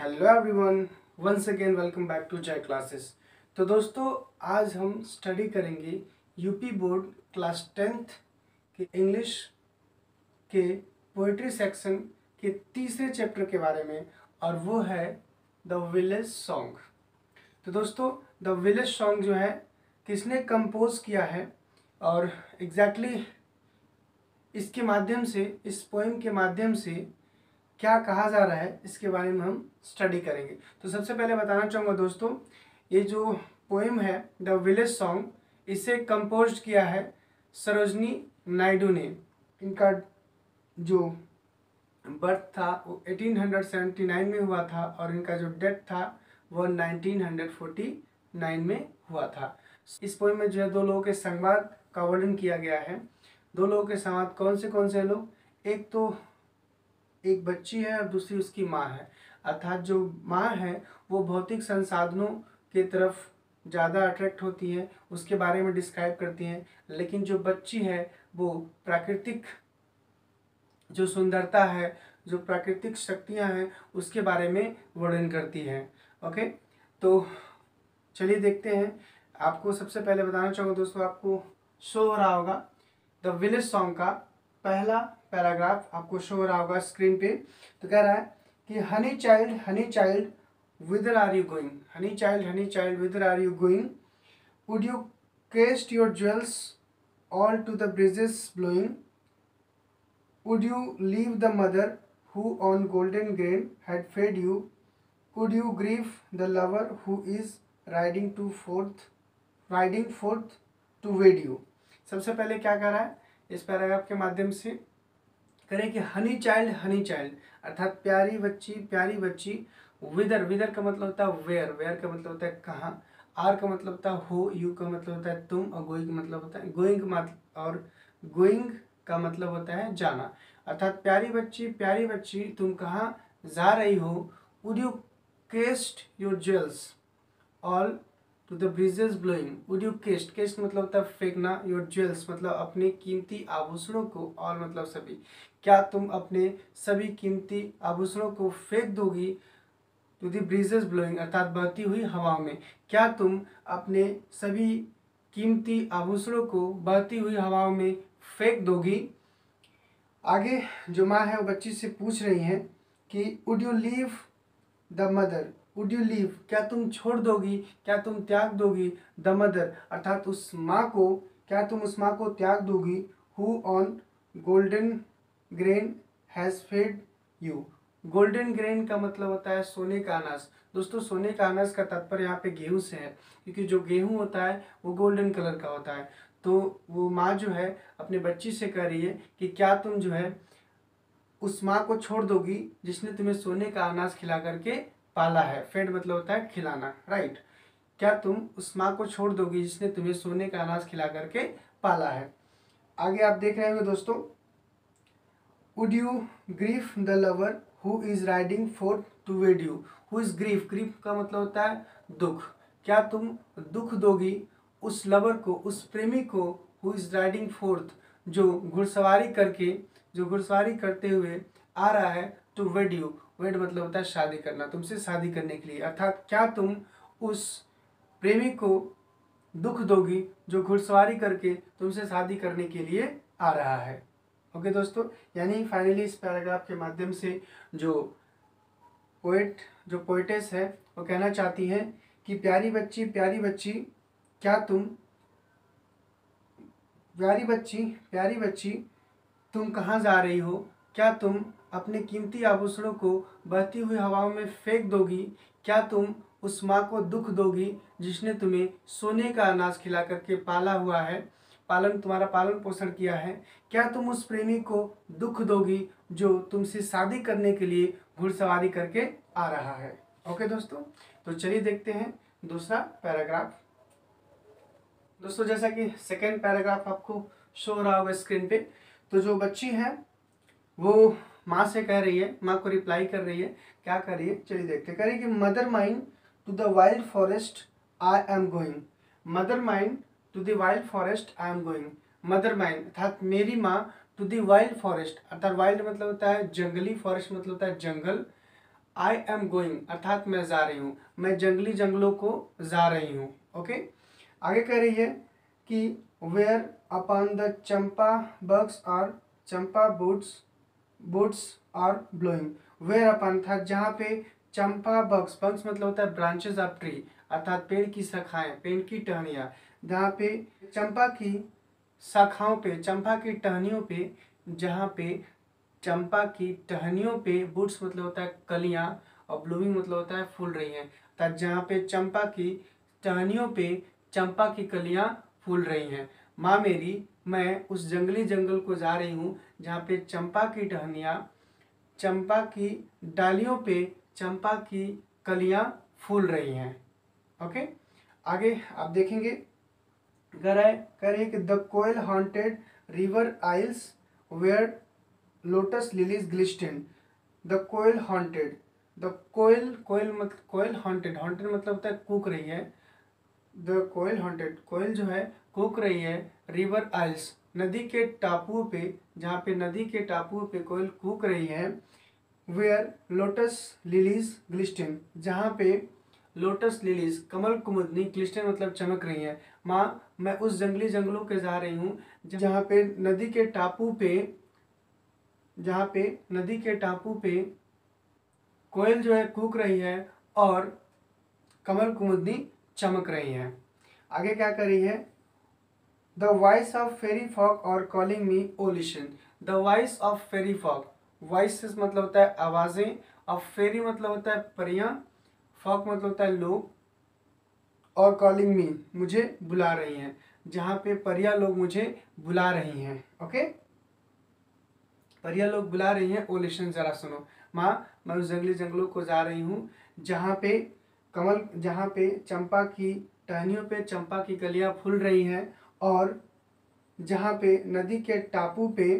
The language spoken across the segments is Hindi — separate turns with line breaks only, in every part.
Hello everyone, once again welcome back to Jai classes. तो दोस्तों, आज हम स्टडी करेंगे यूपी बोर्ड क्लास 10th के इंग्लिश के पोइट्री सेक्शन के तीसरे चैप्टर के बारे में, और वो है द विलेज सॉन्ग। तो दोस्तों, द विलेज सॉन्ग जो है किसने कंपोज किया है और एग्जैक्टली इसके माध्यम से, इस पोएम के माध्यम से क्या कहा जा रहा है, इसके बारे में हम स्टडी करेंगे। तो सबसे पहले बताना चाहूँगा दोस्तों, ये जो पोएम है द विलेज सॉन्ग, इसे कंपोज किया है सरोजनी नायडू ने। इनका जो बर्थ था वो 1879 में हुआ था और इनका जो डेथ था वो 1949 में हुआ था। इस पोएम में जो है दो लोगों के संवाद का वर्णन किया गया है। दो लोगों के संवाद कौन से लोग? एक तो एक बच्ची है और दूसरी उसकी माँ है। अर्थात जो माँ है वो भौतिक संसाधनों के तरफ ज़्यादा अट्रैक्ट होती है, उसके बारे में डिस्क्राइब करती हैं, लेकिन जो बच्ची है वो प्राकृतिक जो सुंदरता है, जो प्राकृतिक शक्तियाँ हैं, उसके बारे में वर्णन करती है। ओके, तो चलिए देखते हैं। आपको सबसे पहले बताना चाहूँगा दोस्तों, आपको शो हो रहा होगा द विलेज सॉन्ग का पहला पैराग्राफ आपको शो हो रहा होगा स्क्रीन पे। तो कह रहा है कि honey child whither are you going? Honey child whither are you going? Would you cast your jewels all to the breezes blowing? Would you leave the mother who on golden grain had fed you? Would you grieve the lover who is riding forth to wed you? सबसे पहले क्या कर रहा है इस पैराग्राफ के माध्यम से? करें कि हनी चाइल्ड अर्थात प्यारी बच्ची। विदर का मतलब होता है वेयर का मतलब होता है कहाँ, आर का मतलब होता है हो, यू का मतलब होता है तुम, और गोइंग का मतलब होता है गोइंग का मतलब होता है जाना। अर्थात प्यारी बच्ची तुम कहाँ जा रही हो? Would you cast your jewels all to the breezes blowing? Would you cast मतलब होता है फेंकना, योर ज्वेल्स मतलब अपने कीमती आभूषणों को, और मतलब सभी। क्या तुम अपने सभी कीमती आभूषणों को फेंक दोगी? टू द ब्रीजेस ब्लोइंग अर्थात बहती हुई हवाओं में। क्या तुम अपने सभी कीमती आभूषणों को बहती हुई हवाओं में फेंक दोगी? आगे जो माँ है वो बच्ची से पूछ रही हैं कि would you leave the mother, would you leave क्या तुम छोड़ दोगी, क्या तुम त्याग दोगी? द मदर अर्थात उस माँ को, क्या तुम उस माँ को त्याग दोगी? Who on golden grain has fed you. Golden grain का मतलब होता है सोने का अनाज। दोस्तों, सोने का अनाज का तात्पर्य यहाँ पे गेहूं से है, क्योंकि जो गेहूं होता है वो गोल्डन कलर का होता है। तो वो माँ जो है अपने बच्ची से कह रही है कि क्या तुम जो है उस माँ को छोड़ दोगी जिसने तुम्हें सोने का अनाज खिला करके पाला है। फेड मतलब होता है खिलाना, राइट। क्या तुम उस माँ को छोड़ दोगी जिसने तुम्हें सोने का अनाज खिला करके पाला है? आगे आप देख रहे होंगे दोस्तों, would you grieve the lover who is riding forth to wed you? Who is grief का मतलब होता है दुख। क्या तुम दुख दोगी उस लवर को, उस प्रेमी को, हु इज राइडिंग फोर्थ जो घुड़सवारी करते हुए आ रहा है, टू वेड यू। वेड मतलब होता है शादी करना, तुमसे शादी करने के लिए। अर्थात क्या तुम उस प्रेमी को दुख दोगी जो घुड़सवारी करके तुमसे शादी करने के लिए आ रहा है। ओके दोस्तों, यानी फाइनली इस पैराग्राफ के माध्यम से जो पोइटेस है वो कहना चाहती हैं कि प्यारी बच्ची क्या तुम, प्यारी बच्ची तुम कहाँ जा रही हो? क्या तुम अपने कीमती आभूषणों को बहती हुई हवाओं में फेंक दोगी? क्या तुम उस माँ को दुख दोगी जिसने तुम्हें सोने का अनाज खिला करके पाला हुआ है, तुम्हारा पालन पोषण किया है? क्या तुम उस प्रेमी को दुख दोगी जो तुमसे शादी करने के लिए घुड़सवारी करके आ रहा है? ओके दोस्तों, तो चलिए देखते हैं दूसरा पैराग्राफ। दोस्तों, जैसा कि सेकेंड पैराग्राफ आपको शो हो रहा होगा स्क्रीन पे, तो जो बच्ची है वो माँ से कह रही है, माँ को रिप्लाई कर रही है। क्या कर रही है चलिए देखते। कह रही है कि mother mine to the wild forest I am going. Mother mine to the wild forest I am going. Mother mine अर्थात मेरी माँ, टू द वाइल्ड फॉरेस्ट अर्थात वाइल्ड मतलब होता है जंगली, फॉरेस्ट मतलब होता है जंगल, आई एम गोइंग अर्थात मैं जा रही हूँ, मैं जंगली जंगलों को जा रही हूँ। ओके, आगे कह रही है कि where upon the champa buds और champa buds are blowing. Where upon था जहाँ पे चंपा बग्स, बग्स मतलब होता है ब्रांचेस ऑफ ट्री अर्थात पेड़ की शाखाएं, पेड़ की टहनियाँ, जहाँ पे चंपा की शाखाओं पे, चंपा की टहनियों पे, जहाँ पे चंपा की टहनियों पे, बुड्स मतलब होता है कलियां और ब्लूमिंग मतलब होता है फूल रही हैं, अर्थात जहाँ पे चंपा की टहनियों पे चंपा की कलियां फूल रही हैं। माँ मेरी, मैं उस जंगली जंगल को जा रही हूँ जहाँ पे चंपा की टहनियाँ, चंपा की डालियों पे चंपा की कलियां फूल रही हैं। ओके, आगे आप देखेंगे करे कि the koel haunted river isles where lotus lilies glisten. The koel haunted, the koel, koel haunted, haunted मतलब होता है कूक रही है। द कोयल हॉन्टेड, कोयल जो है कूक रही है रिवर आइल्स नदी के टापुओं पे, जहाँ पे नदी के टापुओं पे कोयल कूक रही है। वेयर लोटस लिलीज ग्लिस्टेन, जहाँ पे लोटस लिलीज कमल कुमुदनी, ग्लिस्टेन मतलब चमक रही है। माँ मैं उस जंगली जंगलों के जा रही हूँ जहाँ पे नदी के टापू पे, जहाँ पे नदी के टापू पे कोयल जो है कूक रही है और कमल कुमुदनी चमक रही है। आगे क्या कर रही है, the voice of fairy folk are calling me O listen. The voice of fairy folk, voice मतलब होता है आवाज़ें, और फेरी मतलब होता है परियां, फॉक मतलब होता है लोग, और कॉलिंग मी मुझे बुला रही हैं, जहाँ पे परियां लोग मुझे बुला रही हैं। ओके, परियां लोग बुला रही हैं, ओ लिसन जरा सुनो। माँ मैं उस जंगली जंगलों को जा रही हूँ जहाँ पे जहाँ पे चंपा की टहनियों पे चंपा की कलियाँ फूल रही हैं, और जहाँ पे नदी के टापू पे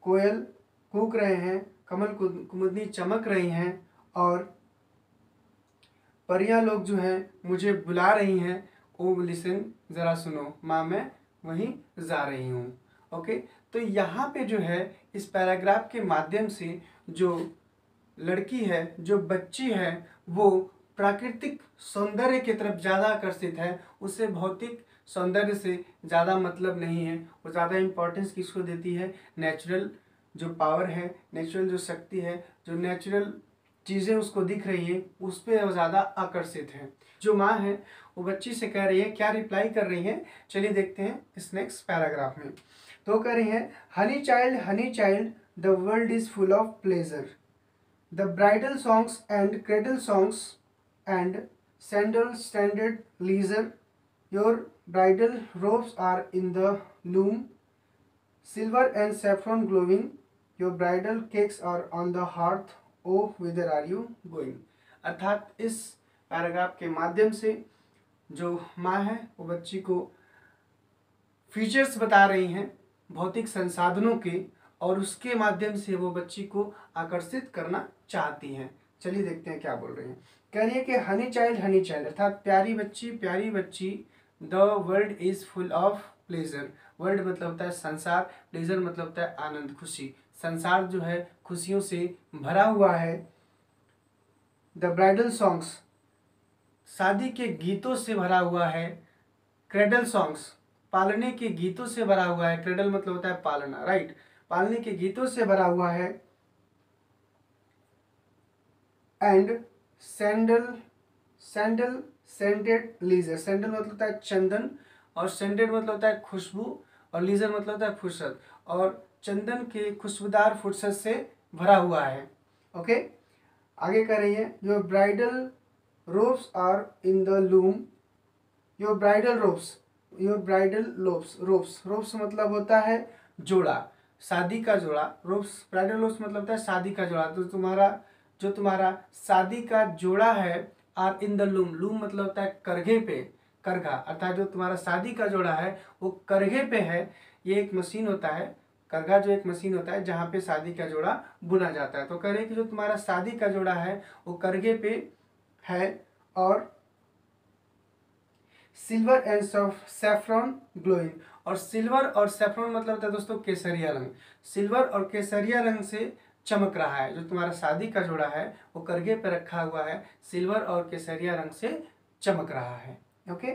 कोयल कूक रहे हैं, कमल कुमुदनी चमक रही हैं, और परियां लोग जो हैं मुझे बुला रही हैं। ओ लिसन ज़रा सुनो, माँ मैं वहीं जा रही हूँ। ओके, तो यहाँ पे जो है इस पैराग्राफ के माध्यम से जो लड़की है, जो बच्ची है, वो प्राकृतिक सौंदर्य की तरफ ज़्यादा आकर्षित है। उसे भौतिक सौंदर्य से ज़्यादा मतलब नहीं है। वो ज़्यादा इम्पोर्टेंस किसको देती है, नेचुरल जो पावर है, नेचुरल जो शक्ति है, जो नेचुरल चीज़ें उसको दिख रही है, उस पर वो ज़्यादा आकर्षित है। जो माँ है वो बच्ची से कह रही है, क्या रिप्लाई कर रही है, चलिए देखते हैं इस नेक्स्ट पैराग्राफ में। तो कह रही है, honey child the world is full of pleasure. The bridal songs and cradle songs and sandal standard leisure. Your bridal robes are in the loom, silver and saffron glowing. Your bridal cakes are on the hearth. Oh, whither are you going? अर्थात इस पैराग्राफ के माध्यम से जो माँ है वो बच्ची को फीचर्स बता रही हैं भौतिक संसाधनों के, और उसके माध्यम से वो बच्ची को आकर्षित करना चाहती हैं। चलिए देखते हैं क्या बोल रही हैं। कह रही है कि हनी चाइल्ड अर्थात प्यारी बच्ची, the world is full of pleasure. World मतलब होता है संसार, प्लेजर मतलब होता है आनंद, खुशी। संसार जो है खुशियों से भरा हुआ है। द ब्राइडल सॉन्ग्स, शादी के गीतों से भरा हुआ है। क्रेडल सॉन्ग्स, पालने के गीतों से भरा हुआ है। क्रेडल मतलब होता है पालना, राइट, पालने के गीतों से भरा हुआ है। And sandal scented leisure, sandal मतलब होता है चंदन, और सेंटेड मतलब होता है खुशबू, और लीजर मतलब होता है फुर्सत, और चंदन के खुशबूदार फुर्सत से भरा हुआ है। ओके, आगे कह रही है, your bridal robes are in the loom. Your bridal robes मतलब होता है जोड़ा, शादी का जोड़ा। रोब्स, ब्राइडल रोब्स मतलब होता है शादी का जोड़ा। तो तुम्हारा शादी का जोड़ा है, are in the loom, loom मतलब होता है करघे पे, करघा, अर्थात जो तुम्हारा शादी का जोड़ा है वो करघे पे है। ये एक मशीन होता है, करघा जो एक मशीन होता है जहाँ पे शादी का जोड़ा बुना जाता है। तो कह रहे कि जो तुम्हारा शादी का जोड़ा है वो करघे पे है, और सिल्वर एंड सैफ्रॉन ग्लोइंग, और सिल्वर और सैफ्रॉन मतलब होता है दोस्तों केसरिया रंग। सिल्वर और केसरिया रंग से चमक रहा है। जो तुम्हारा शादी का जोड़ा है वो करघे पे रखा हुआ है, सिल्वर और केसरिया रंग से चमक रहा है। ओके,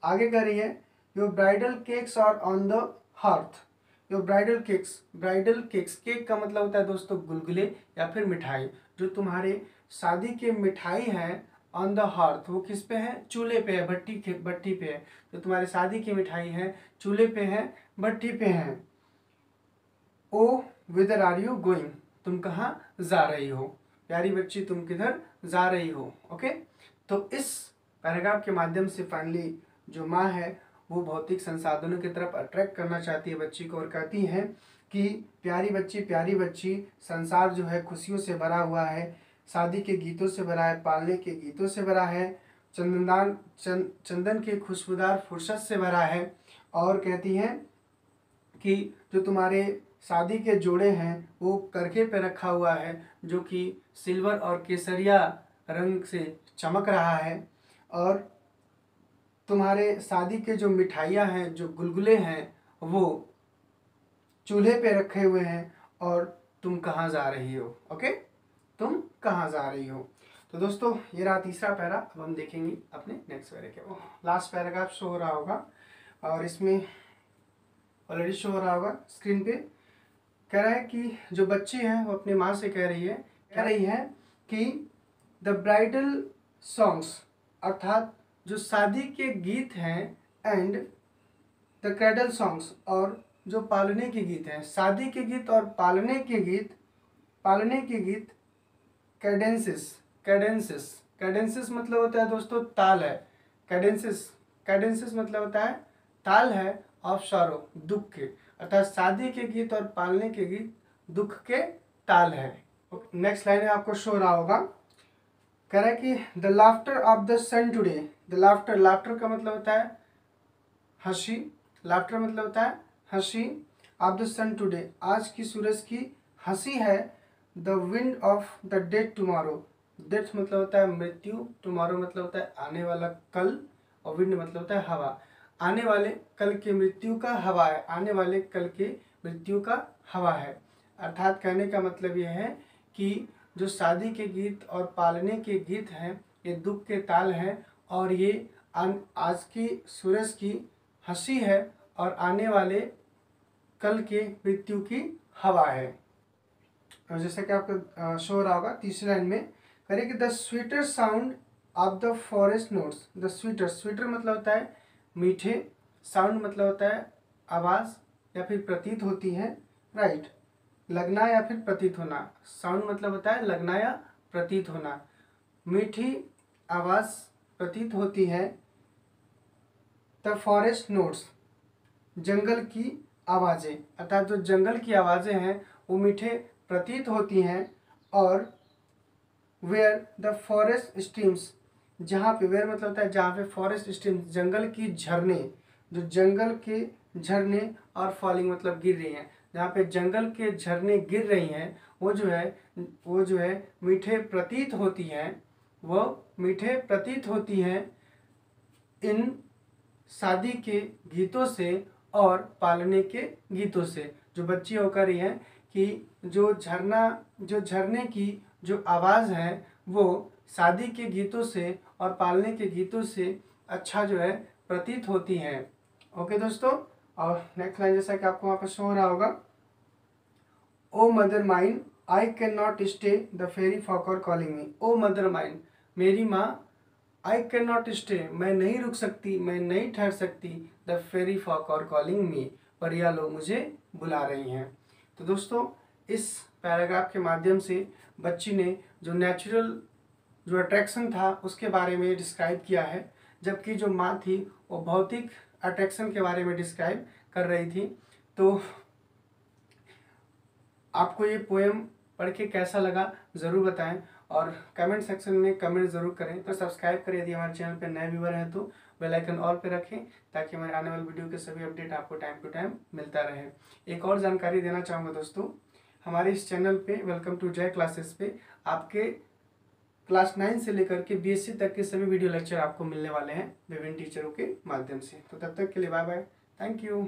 आगे कह रही है your bridal cakes are on the hearth. Your bridal cakes, cake का मतलब होता है दोस्तों गुलगुले या फिर मिठाई। जो तुम्हारे शादी के मिठाई है ऑन द हार्थ, वो किस पे है? चूल्हे पे है, भट्टी पे है। जो तुम्हारे शादी की मिठाई है चूल्हे पे है, भट्टी पे है। ओ विदर आर यू गोइंग, तुम कहाँ जा रही हो? प्यारी बच्ची तुम किधर जा रही हो? ओके, तो इस पैराग्राफ के माध्यम से फाइनली जो माँ है वो भौतिक संसाधनों की तरफ अट्रैक्ट करना चाहती है बच्ची को, और कहती है कि प्यारी बच्ची, संसार जो है खुशियों से भरा हुआ है, शादी के गीतों से भरा है, पालने के गीतों से भरा है, चंदन के खुशबूदार फुर्सत से भरा है। और कहती है कि जो तुम्हारे शादी के जोड़े हैं वो करघे पे रखा हुआ है, जो कि सिल्वर और केसरिया रंग से चमक रहा है। और तुम्हारे शादी के जो मिठाइयाँ हैं, जो गुलगुले हैं, वो चूल्हे पे रखे हुए हैं, और तुम कहाँ जा रही हो? ओके, तुम कहाँ जा रही हो? तो दोस्तों ये रहा तीसरा पैरा। अब हम देखेंगे अपने नेक्स्ट पैरा के। लास्ट पैराग्राफ शो हो रहा होगा, और इसमें ऑलरेडी शो हो रहा होगा स्क्रीन पे। कह रहा है कि जो बच्ची है वो अपनी माँ से कह रही है कि द ब्राइडल सॉन्ग्स, अर्थात जो शादी के गीत हैं, एंड द क्रैडल सॉन्ग्स, और जो पालने के गीत हैं। शादी के गीत और पालने के गीत कैडेंसेस मतलब होता है दोस्तों ताल है। कैडेंसेस मतलब होता है ताल है ऑफ सॉरो, दुख के। अर्थात शादी के गीत और पालने के गीत दुख के ताल है। नेक्स्ट लाइन आपको शो रहा होगा। कह रहा है कि the laughter of the sun today. The laughter का मतलब होता है हंसी। लाफ्टर मतलब होता है हंसी। ऑफ द सन टुडे, आज की सूरज की हंसी है। The wind of the death tomorrow, death मतलब होता है मृत्यु, टुमारो मतलब होता है आने वाला कल, और विंड मतलब होता है हवा। आने वाले कल के मृत्यु का हवा है, आने वाले कल के मृत्यु का हवा है। अर्थात कहने का मतलब यह है कि जो शादी के गीत और पालने के गीत हैं ये दुख के ताल हैं, और ये आज की सूरज की हंसी है, और आने वाले कल के मृत्यु की हवा है। और जैसा कि आपको शो हो रहा होगा तीसरी लाइन में, करें कि the sweeter sound of the forest notes. The sweeter मतलब होता है मीठे, साउंड मतलब होता है आवाज़ या फिर प्रतीत होती है, राइट, लगना या फिर प्रतीत होना। साउंड मतलब होता है लगना या प्रतीत होना। मीठी आवाज़ प्रतीत होती है। द फॉरेस्ट नोट्स, जंगल की आवाज़ें, अर्थात जो जंगल की आवाज़ें हैं वो मीठे प्रतीत होती हैं। और वेयर द फॉरेस्ट स्ट्रीम्स, जहाँ पे, वेयर मतलब होता है जहाँ पे, फॉरेस्ट स्ट्रीम्स जंगल की झरने, जो जंगल के झरने, और फॉलिंग मतलब गिर रही हैं, जहाँ पे जंगल के झरने गिर रही हैं वो जो है मीठे प्रतीत होती हैं, वो मीठे प्रतीत होती हैं इन शादी के गीतों से और पालने के गीतों से। जो बच्ची होकर रही है कि जो झरने की जो आवाज़ है वो शादी के गीतों से और पालने के गीतों से अच्छा जो है प्रतीत होती हैं। ओके दोस्तों, और नेक्स्ट लाइन जैसा कि आपको वहाँ पर शो हो रहा होगा, O mother mine I can not stay the fairy folk are calling me. O mother mine, मेरी माँ, आई कैन नॉट स्टे, मैं नहीं रुक सकती, मैं नहीं ठहर सकती, the fairy folk are calling me, परिया लोग मुझे बुला रही हैं। तो दोस्तों इस पैराग्राफ के माध्यम से बच्ची ने जो नेचुरल जो अट्रैक्शन था उसके बारे में डिस्क्राइब किया है, जबकि जो माँ थी वो भौतिक अट्रैक्शन के बारे में डिस्क्राइब कर रही थी। तो आपको ये पोएम पढ़ के कैसा लगा ज़रूर बताएं, और कमेंट सेक्शन में कमेंट ज़रूर करें। तो सब्सक्राइब करें यदि हमारे चैनल पर नए व्यूवर हैं, तो बेल आइकन ऑल पे रखें ताकि हमारे आने वाले वीडियो के सभी अपडेट आपको टाइम टू टाइम मिलता रहे। एक और जानकारी देना चाहूँगा दोस्तों, हमारे इस चैनल पे वेलकम टू जय क्लासेस पे आपके क्लास 9 से लेकर के BSc तक के सभी वीडियो लेक्चर आपको मिलने वाले हैं विभिन्न टीचरों के माध्यम से। तो तब तक के लिए बाय बाय, थैंक यू।